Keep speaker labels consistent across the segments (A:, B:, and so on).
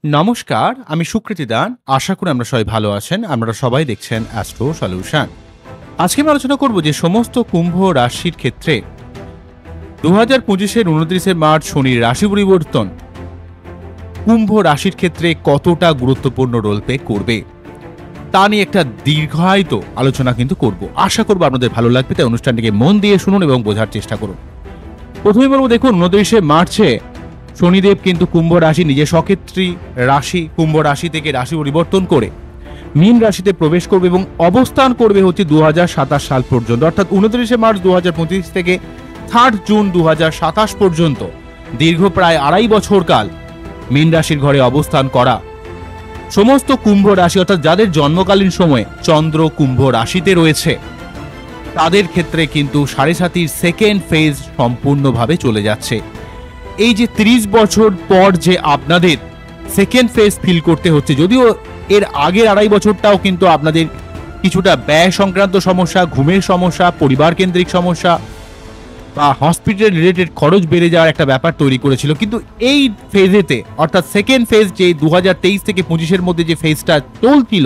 A: নমস্কার, আমি সুকৃতি দান। আশা করি আমরা সবাই ভালো আছেন। আপনারা সবাই দেখছেন অ্যাস্ট্রো সলিউশন। আজকে আমি আলোচনা করব যে সমস্ত কুম্ভ রাশির ক্ষেত্রে 2025-এর 29শে মার্চ শনির রাশি পরিবর্তন কুম্ভ রাশির ক্ষেত্রে কতটা গুরুত্বপূর্ণ রোল প্লে করবে তা নিয়ে একটা দীর্ঘায়িত আলোচনা কিন্তু করব। আশা করব আপনাদের ভালো লাগবে, তাই অনুষ্ঠানটিকে মন দিয়ে শুনুন এবং বোঝার চেষ্টা করুন। প্রথমে বলবো, দেখুন 29শে মার্চে শনিদেব কিন্তু কুম্ভ রাশি নিজের সক্ষেত্রী রাশি কুম্ভ রাশি থেকে রাশি পরিবর্তন করে মীন রাশিতে প্রবেশ করবে এবং অবস্থান করবে হচ্ছে 2027 সাল পর্যন্ত, অর্থাৎ 29শে মার্চ 2025 থেকে 3 জুন 2027 পর্যন্ত দীর্ঘ প্রায় 2.5 বছর কাল মীন রাশির ঘরে অবস্থান করা সমস্ত কুম্ভ রাশি, অর্থাৎ যাদের জন্মকালীন সময়ে চন্দ্র কুম্ভ রাশিতে রয়েছে তাদের ক্ষেত্রে কিন্তু সাড়ে সাতির সেকেন্ড ফেজ সম্পূর্ণভাবে চলে যাচ্ছে। এই যে 30 বছর পর যে আপনাদের সেকেন্ড ফেজ ফিল করতে হচ্ছে, যদিও এর আগের 2.5 বছরটাও কিন্তু আপনাদের কিছুটা ব্যয় সংক্রান্ত সমস্যা, ঘুমের সমস্যা, পরিবার কেন্দ্রিক সমস্যা বা হসপিটাল রিলেটেড খরচ বেড়ে যাওয়ার একটা ব্যাপার তৈরি করেছিল, কিন্তু এই ফেজেতে অর্থাৎ সেকেন্ড ফেজ যে 2023 থেকে 25-এর মধ্যে যে ফেজটা চলছিল,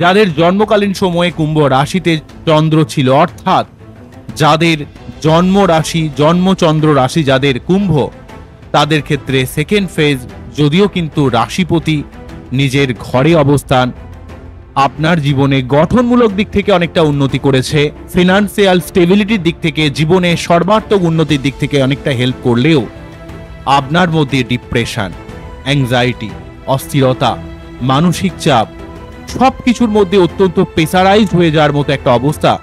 A: যাদের জন্মকালীন সময়ে কুম্ভ রাশিতে চন্দ্র ছিল, অর্থাৎ যাদের জন্ম রাশি জন্মচন্দ্র রাশি যাদের কুম্ভ, তাদের ক্ষেত্রে সেকেন্ড ফেজ যদিও কিন্তু রাশিপতি নিজের ঘরে অবস্থান আপনার জীবনে গঠনমূলক দিক থেকে অনেকটা উন্নতি করেছে, ফিনান্সিয়াল স্টেবিলিটির দিক থেকে জীবনে সর্বাত্মক উন্নতির দিক থেকে অনেকটা হেল্প করলেও আপনার মধ্যে ডিপ্রেশন, অ্যাংজাইটি, অস্থিরতা, মানসিক চাপ সবকিছুর মধ্যে অত্যন্ত প্রেসারাইজড হয়ে যাওয়ার মতো একটা অবস্থা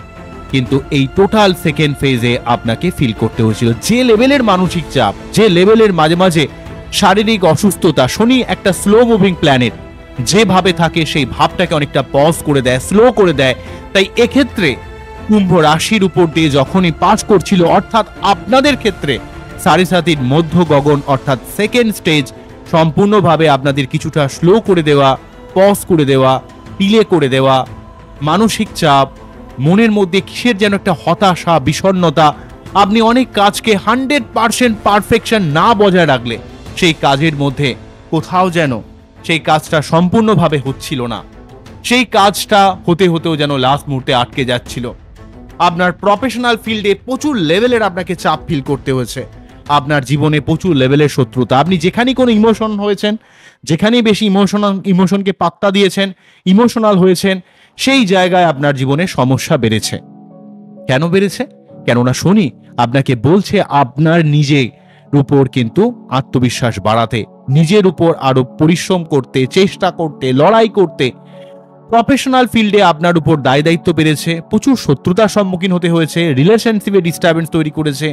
A: কিন্তু এই টোটাল সেকেন্ড ফেজে আপনাকে ফিল করতে হয়েছিল। যে লেভেলের মানসিক চাপ, যে লেভেলের মাঝে মাঝে শারীরিক অসুস্থতা, শনি একটা স্লো মুভিং প্ল্যানেট, যেভাবে থাকে সেই ভাবটাকে অনেকটা পজ করে দেয়, স্লো করে দেয়। তাই এক্ষেত্রে কুম্ভ রাশির উপর দিয়ে যখনই পাস করছিল, অর্থাৎ আপনাদের ক্ষেত্রে সাড়ে সাতির মধ্য গগন অর্থাৎ সেকেন্ড স্টেজ সম্পূর্ণভাবে আপনাদের কিছুটা স্লো করে দেওয়া, পজ করে দেওয়া, ডিলে করে দেওয়া, মানসিক চাপ, মনের মধ্যে কিসের যেন একটা হতাশা, বিষণ্ণতা, আপনি অনেক কাজকে 100% পারফেকশন না বজায় রাখলে সেই কাজের মধ্যে কোথাও যেন সেই কাজটা সম্পূর্ণভাবে হচ্ছিল না, সেই কাজটা হতে হতেও যেন লাস্ট মুহূর্তে আটকে যাচ্ছিল। আপনার প্রফেশনাল ফিল্ডে প্রচুর লেভেলের আপনাকে চাপ ফিল করতে হয়েছে, আপনার জীবনে প্রচুর লেভেলের শত্রুতা, আপনি যেখানেই কোনো ইমোশন হয়েছেন, যেখানেই বেশি ইমোশনকে পাত্তা দিয়েছেন, ইমোশনাল হয়েছেন, সেই জায়গায় আপনার জীবনে সমস্যা বেড়েছে। কেন বেড়েছে? কেননা শনি আপনাকে বলছে আপনার নিজের উপর কিন্তু আত্মবিশ্বাস বাড়াতে, নিজের উপর আরো পরিশ্রম করতে, চেষ্টা করতে, লড়াই করতে। প্রফেশনাল ফিল্ডে আপনার উপর দায় দায়িত্ব বেড়েছে, প্রচুর শত্রুতার সম্মুখীন হতে হয়েছে, রিলেশনশিপে ডিস্টারবেন্স তৈরি করেছে,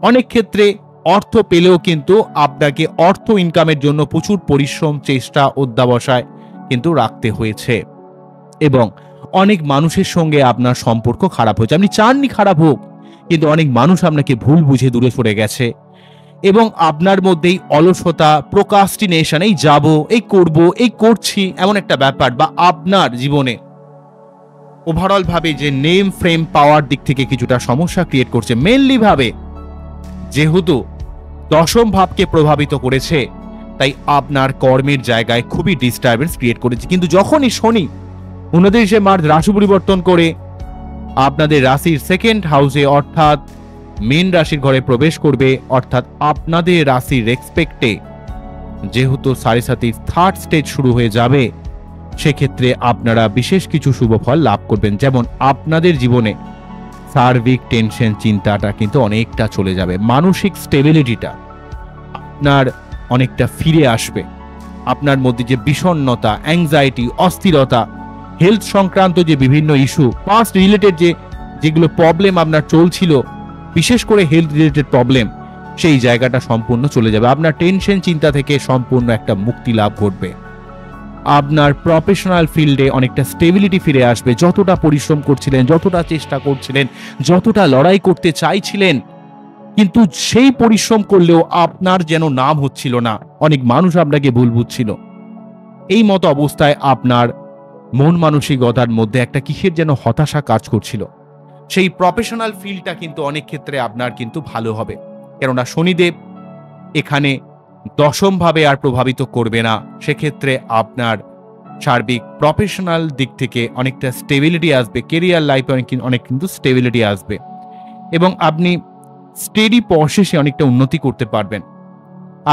A: অনেক ক্ষেত্রে অর্থ পেলেও কিন্তু আপনাকে অর্থ ইনকামের জন্য প্রচুর পরিশ্রম, চেষ্টা, অধ্যাবসায় কিন্তু রাখতে হয়েছে এবং অনেক মানুষের সঙ্গে আপনার সম্পর্ক খারাপ হয়েছে। আপনি চাননি খারাপ হোক, কিন্তু অনেক মানুষ আপনাকে ভুল বুঝে দূরে সরে গেছে এবং আপনার মধ্যেই অলসতা, প্রোক্রাস্টিনেশন, এই যাব, এই করব, এই করছি এমন একটা ব্যাপার, বা আপনার জীবনে ওভারঅল ভাবে যে নেম ফ্রেম পাওয়ার দিক থেকে কিছুটা সমস্যা ক্রিয়েট করছে। মেনলি ভাবে যেহেতু দশম ভাবকে প্রভাবিত করেছে, তাই আপনার কর্মের জায়গায় খুবই ডিস্টারবেন্স ক্রিয়েট করেছে। কিন্তু যখনই শনি 29শে মার্চ রাশি পরিবর্তন করে আপনাদের রাশির সেকেন্ড হাউসে অর্থাৎ মীন রাশির ঘরে প্রবেশ করবে, অর্থাৎ আপনাদের রাশির রেসপেক্টে যেহেতু সাড়ে সাতির থার্ড স্টেজ শুরু হয়ে যাবে, সেক্ষেত্রে আপনারা বিশেষ কিছু শুভ ফল লাভ করবেন। যেমন আপনাদের জীবনে সার্বিক টেনশন, চিন্তাটা কিন্তু অনেকটা চলে যাবে, মানসিক স্টেবিলিটিটা আপনার অনেকটা ফিরে আসবে, আপনার মধ্যে যে বিষণ্ণতা, অ্যাংজাইটি, অস্থিরতা, হেলথ সংক্রান্ত যে বিভিন্ন ইস্যু, পাস্ট রিলেটেড যেগুলো প্রবলেম আপনার চলছিল, বিশেষ করে হেলথ রিলেটেড প্রবলেম, সেই জায়গাটা সম্পূর্ণ চলে যাবে। আপনার টেনশন, চিন্তা থেকে সম্পূর্ণ একটা মুক্তি লাভ ঘটবে। আপনার প্রফেশনাল ফিল্ডে অনেকটা স্টেবিলিটি ফিরে আসবে। যতটা পরিশ্রম করছিলেন, যতটা চেষ্টা করছিলেন, যতটা লড়াই করতে চাইছিলেন, কিন্তু সেই পরিশ্রম করলেও আপনার যেন নাম হচ্ছিল না, অনেক মানুষ আপনাকে ভুল বুঝছিল, এই মতো অবস্থায় আপনার মন মানসিকতার মধ্যে একটা কিসের যেন হতাশা কাজ করছিল। সেই প্রফেশনাল ফিল্ডটা কিন্তু অনেক ক্ষেত্রে আপনার কিন্তু ভালো হবে, কেননা শনিদেব এখানে দশমভাবে আর প্রভাবিত করবে না। সেক্ষেত্রে আপনার সার্বিক প্রফেশনাল দিক থেকে অনেকটা স্টেবিলিটি আসবে, কেরিয়ার লাইফে অনেক কিন্তু স্টেবিলিটি আসবে এবং আপনি স্টেডি প্রসেসে অনেকটা উন্নতি করতে পারবেন।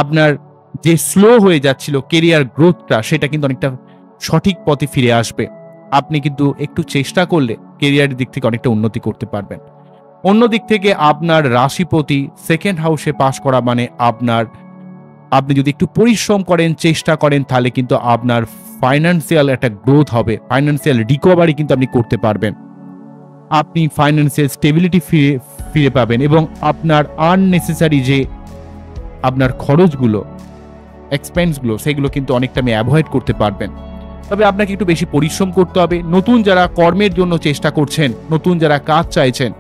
A: আপনার যে স্লো হয়ে যাচ্ছিল কেরিয়ার গ্রোথটা, সেটা কিন্তু অনেকটা সঠিক পথে ফিরে আসবে। আপনি কিন্তু একটু চেষ্টা করলে কেরিয়ারের দিক থেকে অনেকটা উন্নতি করতে পারবেন। অন্য দিক থেকে আপনার রাশিপতি সেকেন্ড হাউসে পাস করা মানে আপনি যদি একটু পরিশ্রম করেন, চেষ্টা করেন, তাহলে কিন্তু আপনার ফাইন্যান্সিয়াল একটা গ্রোথ হবে, ফাইন্যান্সিয়াল রিকভারি কিন্তু আপনি করতে পারবেন। আপনি ফাইন্যান্সিয়াল স্টেবিলিটি ফিরে পাবেন এবং আপনার আননেসেসারি যে আপনার খরচগুলো, এক্সপেন্সগুলো, সেগুলো কিন্তু অনেকটা আপনি অ্যাভয়েড করতে পারবেন। তবে আপনাকে একটু বেশি পরিশ্রম করতে হবে। নতুন যারা কর্মের জন্য চেষ্টা করছেন, নতুন যারা কাজ চাইছেন,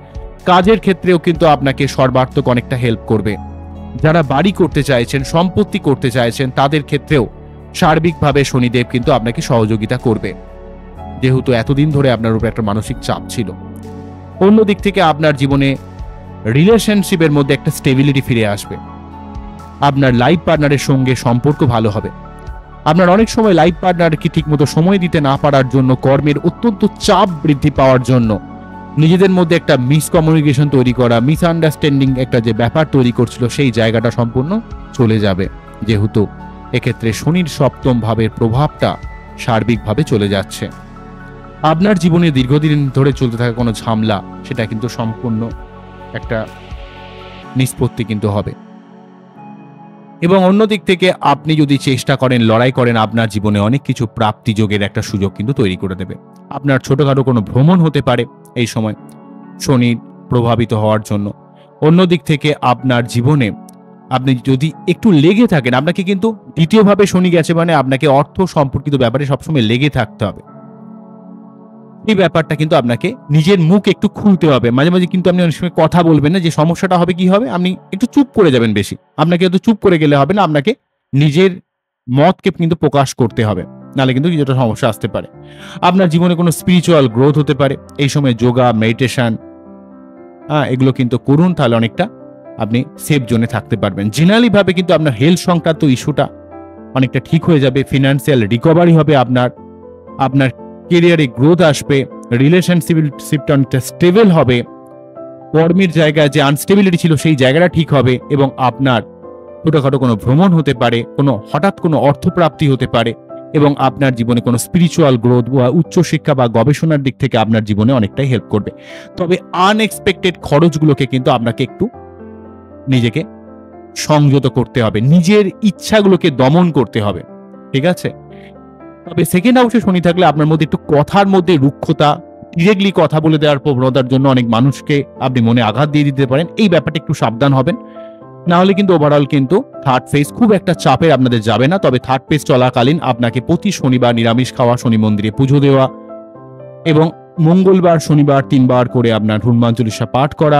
A: কাজের ক্ষেত্রেও কিন্তু আপনাকে সর্বাত্মক অনেকটা হেল্প করবে। যারা বাড়ি করতে চাইছেন, সম্পত্তি করতে চাইছেন, তাদের ক্ষেত্রেও সার্বিকভাবে শনিদেব কিন্তু আপনাকে সহযোগিতা করবে, যেহেতু এতদিন ধরে আপনার উপর একটা মানসিক চাপ ছিল। অন্য দিক থেকে আপনার জীবনে রিলেশনশিপের মধ্যে একটা স্টেবিলিটি ফিরে আসবে। আপনার লাইফ পার্টনারের সঙ্গে সম্পর্ক ভালো হবে। আপনার অনেক সময় লাইফ পার্টনারকে ঠিকমতো সময় দিতে না পারার জন্য, কর্মের অত্যন্ত চাপ বৃদ্ধি পাওয়ার জন্য নিজেদের মধ্যে একটা মিসকমিউনিকেশন তৈরি করা, মিসআন্ডারস্ট্যান্ডিং একটা যে ব্যাপার তৈরি করছিল, সেই জায়গাটা সম্পূর্ণ চলে যাবে, যেহেতু এক্ষেত্রে শনির সপ্তম ভাবের প্রভাবটা সার্বিকভাবে চলে যাচ্ছে। আপনার জীবনে দীর্ঘদিন ধরে চলতে থাকা কোনো ঝামেলা, সেটা কিন্তু সম্পূর্ণ একটা নিষ্পত্তি কিন্তু হবে। এবং অন্যদিক থেকে আপনি যদি চেষ্টা করেন, লড়াই করেন, আপনার জীবনে অনেক কিছু প্রাপ্তি যোগের একটা সুযোগ কিন্তু তৈরি করে দেবে। আপনার ছোটখাটো কোনো ভ্রমণ হতে পারে এই সময় শনি প্রভাবিত হওয়ার জন্য। অন্যদিক থেকে আপনার জীবনে আপনি যদি একটু লেগে থাকেন, আপনাকে কিন্তু দ্বিতীয়ভাবে শনি গেছে মানে আপনাকে অর্থ সম্পর্কিত ব্যাপারে সবসময় লেগে থাকতে হবে। এই ব্যাপারটা কিন্তু আপনাকে নিজের মুখ একটু খুলতে হবে। মাঝে মাঝে কিন্তু আপনি অনেক সময় কথা বলবেন না, যে সমস্যাটা হবে কি হবে, আপনি একটু চুপ করে যাবেন বেশি। আপনাকে এত চুপ করে গেলে হবে না, আপনাকে নিজের মতকে কিন্তু প্রকাশ করতে হবে, নাহলে কিন্তু কিছুটা সমস্যা আসতে পারে। আপনার জীবনে কোনো স্পিরিচুয়াল গ্রোথ হতে পারে এই সময়, যোগা, মেডিটেশন, এগুলো কিন্তু করুন, তাহলে অনেকটা আপনি সেফ জোনে থাকতে পারবেন। জেনারেলি ভাবে কিন্তু আপনার হেলথ সংক্রান্ত ইস্যুটা অনেকটা ঠিক হয়ে যাবে, ফিনান্সিয়াল রিকভারি হবে, আপনার কেরিয়ারে গ্রোথ আসবে, রিলেশনশিপটা অনেকটা স্টেবল হবে, কর্মের জায়গায় যে আনস্টেবিলিটি ছিল সেই জায়গাটা ঠিক হবে এবং আপনার ছোটখাটো কোনো ভ্রমণ হতে পারে, হঠাৎ কোনো অর্থপ্রাপ্তি হতে পারে এবং আপনার জীবনে কোনো স্পিরিচুয়াল গ্রোথ বা উচ্চশিক্ষা বা গবেষণার দিক থেকে আপনার জীবনে অনেকটাই হেল্প করবে। তবে আনএক্সপেক্টেড খরচগুলোকে কিন্তু আপনাকে একটু নিজেকে সংযত করতে হবে, নিজের ইচ্ছাগুলোকে দমন করতে হবে, ঠিক আছে? তবে সেকেন্ড হাউসে শনি থাকলে আপনার মধ্যে একটু কথার মধ্যে রুক্ষতা, ডিরেক্টলি কথা বলে দেওয়ার প্রবণতার জন্য অনেক মানুষকে আপনি মনে আঘাত দিয়ে দিতে পারেন। এই ব্যাপারটা একটু সাবধান হবেন, না হলে কিন্তু ওভারঅল কিন্তু থার্ড ফেজ খুব একটা চাপের আপনাদের যাবে না। তবে থার্ড ফেজ চলাকালীন আপনাকে প্রতি শনিবার নিরামিষ খাওয়া, শনি মন্দিরে পুজো দেওয়া এবং মঙ্গলবার শনিবার 3 বার করে আপনার হনুমান চল্লিশা পাঠ করা,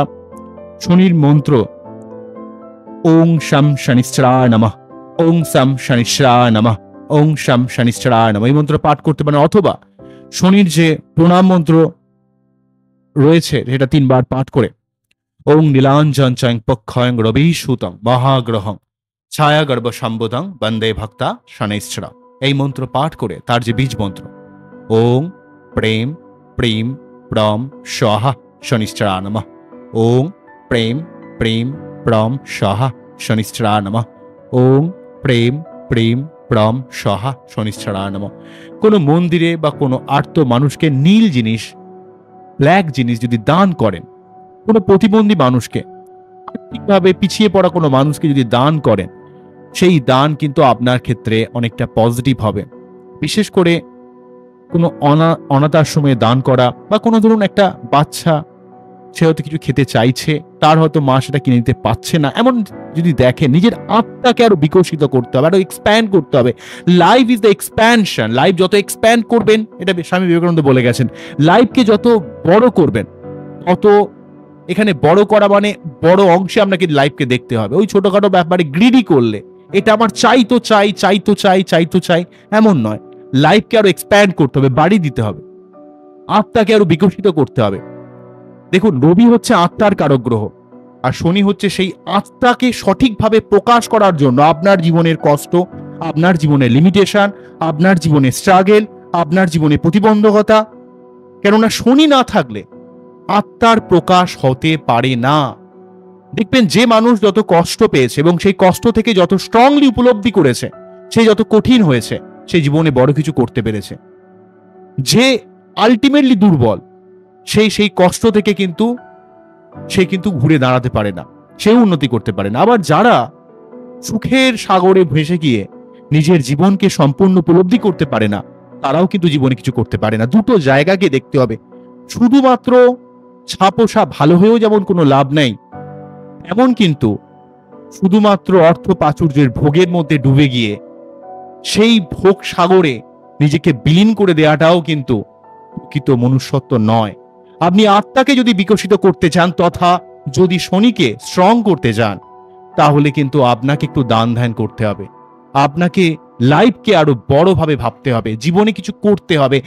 A: শনির মন্ত্র ওং শম শনিশ্চরায় নমঃ, ওং শম শনিশ্চরায় নমঃ, ওং শম শনিশ্চরায় নমঃ, এই মন্ত্র পাঠ করতে পারেন। অথবা শনির যে প্রণাম মন্ত্র রয়েছে সেটা 3 বার পাঠ করে ওং নীলাঞ্জন চয়ং পক্ষয়ং রবিসূতং মহাগ্রহং ছায়া গর্ভ সম্বোধং বন্দে ভক্তা শনৈশ্চরা, এই মন্ত্র পাঠ করে তার যে বীজ মন্ত্র ওং প্রেম প্রেম প্রম স্বাহা শনিশ্চরা নমঃ, ওং প্রেম প্রেম প্রম স্বাহা শনিশ্চরা নমঃ, ওং প্রেম প্রেম প্রম স্বাহা শনিশ্চরা নমঃ। কোনো মন্দিরে বা কোনো আর্ত মানুষকে নীল জিনিস, ব্ল্যাক জিনিস যদি দান করেন, কোনো প্রতিবন্ধী মানুষকে, আর্থিকভাবে পিছিয়ে পড়া কোনো মানুষকে যদি দান করেন, সেই দান কিন্তু আপনার ক্ষেত্রে অনেকটা পজিটিভ হবে। বিশেষ করে কোনো অনাথ আশ্রমে দান করা বা কোনো ধরুন একটা বাচ্চা, সে হয়তো কিছু খেতে চাইছে, তার হয়তো মা সেটা কিনে দিতে পারছে না, এমন যদি দেখেন, নিজের আত্মাকে আরো বিকশিত করতে হবে, আরো এক্সপ্যান্ড করতে হবে। Life is the expansion. Life যত এক্সপ্যান্ড করবেন, এটা স্বামী বিবেকানন্দ বলে গেছেন, লাইফকে যত বড় করবেন, তত এখানে বড় করা মানে বড় অংশে আপনাকে লাইফকে দেখতে হবে। ওই ছোটখাটো ব্যাপারে গ্রিডি করলে, এটা আমার চাই তো চাই, চাই তো চাই, চাই তো চাই, এমন নয়। লাইফকে আরো এক্সপ্যান্ড করতে হবে, বাড়ি দিতে হবে, আত্মাকে আরো বিকশিত করতে হবে। দেখুন, রবি হচ্ছে আত্মার কারক গ্রহ। আর শনি হচ্ছে সেই আত্মাকে সঠিকভাবে প্রকাশ করার জন্য আপনার জীবনের কষ্ট, আপনার জীবনের লিমিটেশন, আপনার জীবনের স্ট্রাগেল, আপনার জীবনে প্রতিবন্ধকতা। কেননা শনি না থাকলে আত্মার প্রকাশ হতে পারে না। দেখবেন যে মানুষ যত কষ্ট পেয়েছে এবং সেই কষ্ট থেকে যত স্ট্রংলি উপলব্ধি করেছে, সে যত কঠিন হয়েছে, সে জীবনে বড় কিছু করতে পেরেছে। যে আলটিমেটলি দুর্বল, সেই কষ্ট থেকে কিন্তু সে কিন্তু ঘুরে দাঁড়াতে পারে না, সেও উন্নতি করতে পারে না। আবার যারা সুখের সাগরে ভেসে গিয়ে নিজের জীবনকে সম্পূর্ণ উপলব্ধি করতে পারে না, তারাও কিন্তু জীবনে কিছু করতে পারে না। দুটো জায়গাকে দেখতে হবে। শুধুমাত্র ছাপোষা ভালো হয়েও যেমন কোনো লাভ নেই, এমন কিন্তু শুধুমাত্র অর্থ প্রাচুর্যের ভোগের মধ্যে ডুবে গিয়ে সেই ভোগ সাগরে নিজেকে বিলীন করে দেওয়াটাও কিন্তু প্রকৃত মনুষ্যত্ব নয়। আপনি আত্মাকে যদি বিকশিত করতে চান তথা যদি শনিকে স্ট্রং করতে চান, তাহলে কিন্তু আপনাকে একটু দান ধ্যান করতে হবে। আপনাকে লাইফকে আরো বড়ভাবে ভাবতে হবে, জীবনে কিছু করতে হবে।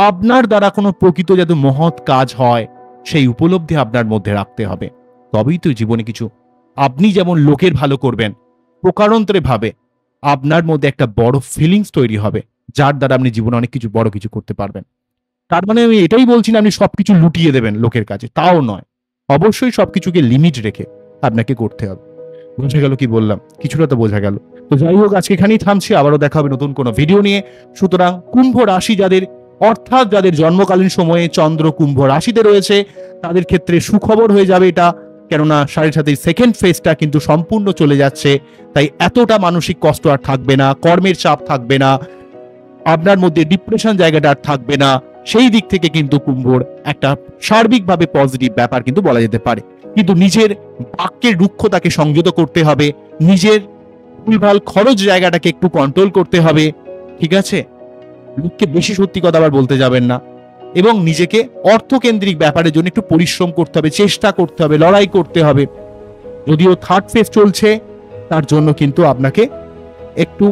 A: আপনার দ্বারা কোনো প্রকৃত যাতে মহৎ কাজ হয়, সেই উপলব্ধি আপনার মধ্যে রাখতে হবে। তবেই তো জীবনে কিছু, আপনি যেমন লোকের ভালো করবেন, প্রকারান্তরে ভাবে আপনার মধ্যে একটা বড় ফিলিংস তৈরি হবে, যার দ্বারা আপনি জীবনে অনেক কিছু বড় কিছু করতে পারবেন। তার মানে আমি এটাই বলছি না আপনি সবকিছু লুটিয়ে দেবেন লোকের কাছে, তাও নয়। অবশ্যই সবকিছুকে লিমিট রেখে আপনাকে করতে হবে। বোঝা গেল কি বললাম? কিছুটা তো বোঝা গেল। তো যাই হোক, আজকে এখানেই থামছি, আবারও দেখা হবে নতুন কোনো ভিডিও নিয়ে। সুতরাং কুম্ভ রাশি যাদের, অর্থাৎ যাদের জন্মকালীন সময়ে চন্দ্র কুম্ভ রাশিতে রয়েছে, তাদের ক্ষেত্রে সুখবর হয়ে যাবে এটা। কেননা 7.5 সেকেন্ড ফেজটা কিন্তু সম্পূর্ণ চলে যাচ্ছে, তাই এতটা মানসিক কষ্ট আর থাকবে না, কর্মের চাপ থাকবে না, আপনার মধ্যে ডিপ্রেশন জায়গাটা আর থাকবে না। সেই দিক থেকে কিন্তু কুম্ভর একটা সার্বিকভাবে পজিটিভ ব্যাপার কিন্তু বলা যেতে পারে। কিন্তু নিজের বাক্যের রুক্ষতাকে সংযত করতে হবে, নিজের ভুলভাল খরচ জায়গাটাকে একটু কন্ট্রোল করতে হবে, ঠিক আছে? লোককে বেশি সত্যি কথা আবার বলতে যাবেন না, এবং নিজেকে অর্থকেন্দ্রিক ব্যাপারের জন্য একটু পরিশ্রম করতে হবে, চেষ্টা করতে হবে, লড়াই করতে হবে। যদিও থার্ড ফেজ চলছে, তার জন্য কিন্তু আপনাকে একটু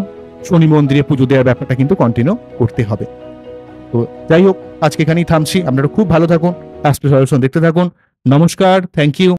A: শনি মন্দিরে পুজো দেওয়ার ব্যাপারটা কিন্তু কন্টিনিউ করতে হবে। তো যাই হোক, আজকে এখানেই থামছি। আপনারা খুব ভালো থাকুন, অ্যাস্ট্রো সলিউশন দেখতে থাকুন। নমস্কার, থ্যাংক ইউ।